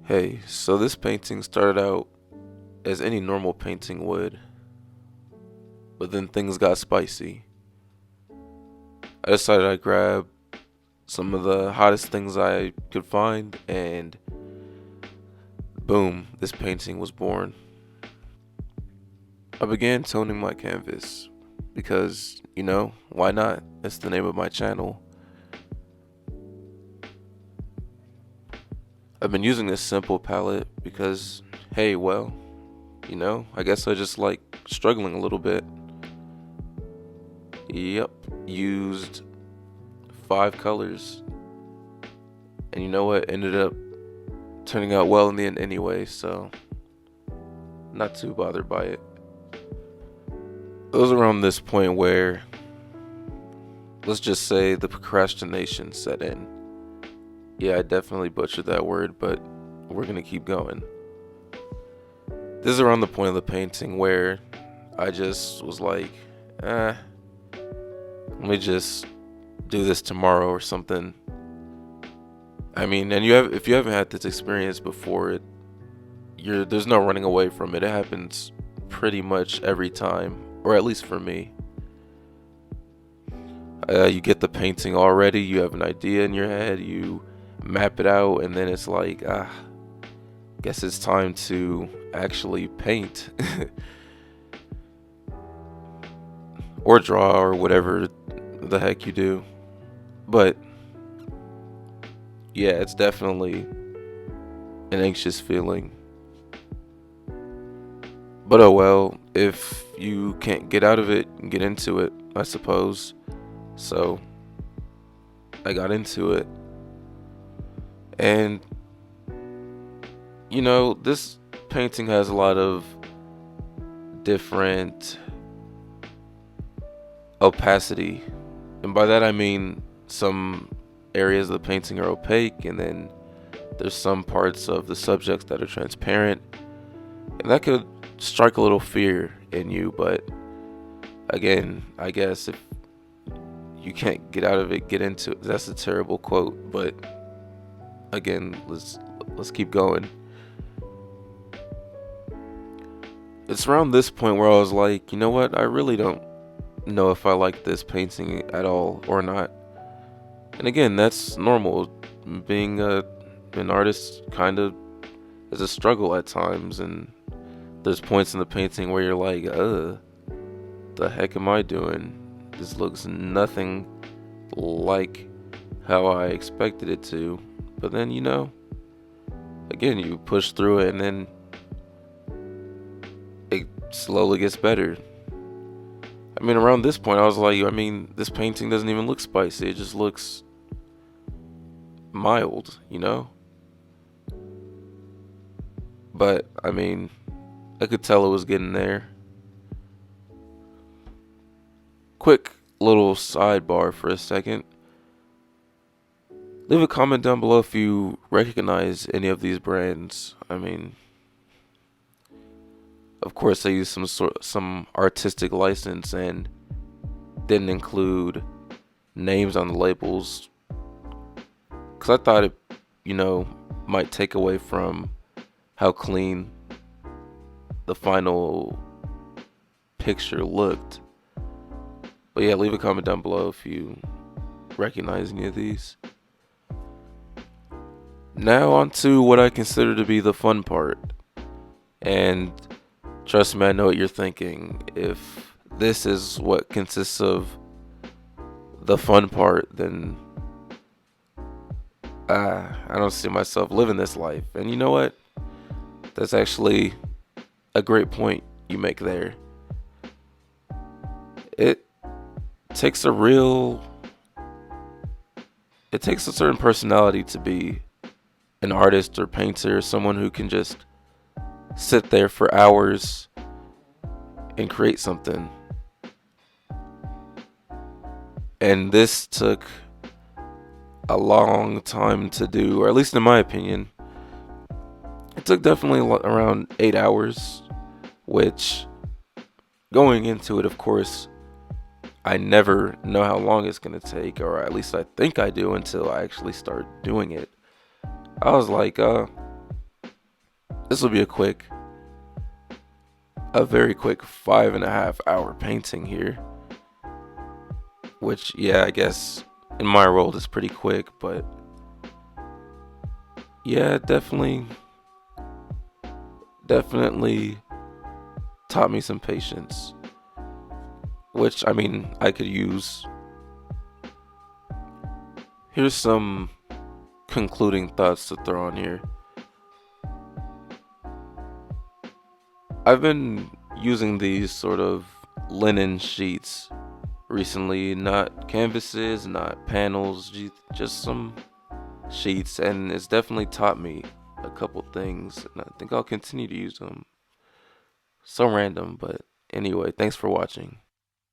Hey, so this painting started out as any normal painting would, but then things got spicy. I decided I'd grab some of the hottest things I could find, and boom, this painting was born. I began toning my canvas because, why not? That's the name of my channel. I've been using this simple palette because, hey, I guess I just like struggling a little bit. Yep, used 5 colors. And you know what? Ended up turning out well in the end anyway, so not too bothered by it. It was around this point where, let's just say, the procrastination set in. Yeah, I definitely butchered that word, but we're gonna keep going. This is around the point of the painting where I just was like, let me just do this tomorrow or something. I mean, and if you haven't had this experience before, there's no running away from it. It happens pretty much every time, or at least for me. You get the painting already, you have an idea in your head, you map it out, and then it's like, guess it's time to actually paint or draw or whatever the heck you do. But yeah, it's definitely an anxious feeling. But oh well, if you can't get out of it, get into it, I suppose. So I got into it. And this painting has a lot of different opacity. And by that I mean some areas of the painting are opaque, and then there's some parts of the subjects that are transparent. And that could strike a little fear in you, but again, I guess if you can't get out of it, get into it. That's a terrible quote, but again, let's keep going. It's around this point where I was like, you know what? I really don't know if I like this painting at all or not. And again, that's normal. Being an artist kind of is a struggle at times, and there's points in the painting where you're like, the heck am I doing? This looks nothing like how I expected it to. But then, again, you push through it, and then it slowly gets better. I mean, around this point, I was like, this painting doesn't even look spicy. It just looks mild, But, I could tell it was getting there. Quick little sidebar for a second. Leave a comment down below if you recognize any of these brands. Of course, I used some artistic license and didn't include names on the labels because I thought it, might take away from how clean the final picture looked. But yeah, leave a comment down below if you recognize any of these. Now on to what I consider to be the fun part. And trust me, I know what you're thinking. If this is what consists of the fun part, then I don't see myself living this life. And you know what? That's actually a great point you make there. It takes it takes a certain personality to be an artist or painter, someone who can just sit there for hours and create something. And this took a long time to do, or at least in my opinion. It took definitely around 8 hours, which, going into it, of course, I never know how long it's going to take, or at least I think I do until I actually start doing it. I was like, This will be a very quick 5.5 hour painting here. Which, yeah, I guess in my world is pretty quick, but yeah, definitely taught me some patience. Which, I mean, I could use. Here's some concluding thoughts to throw on here. I've been using these sort of linen sheets recently, not canvases, not panels, just some sheets, and it's definitely taught me a couple things, and I think I'll continue to use them. So random, but anyway, thanks for watching.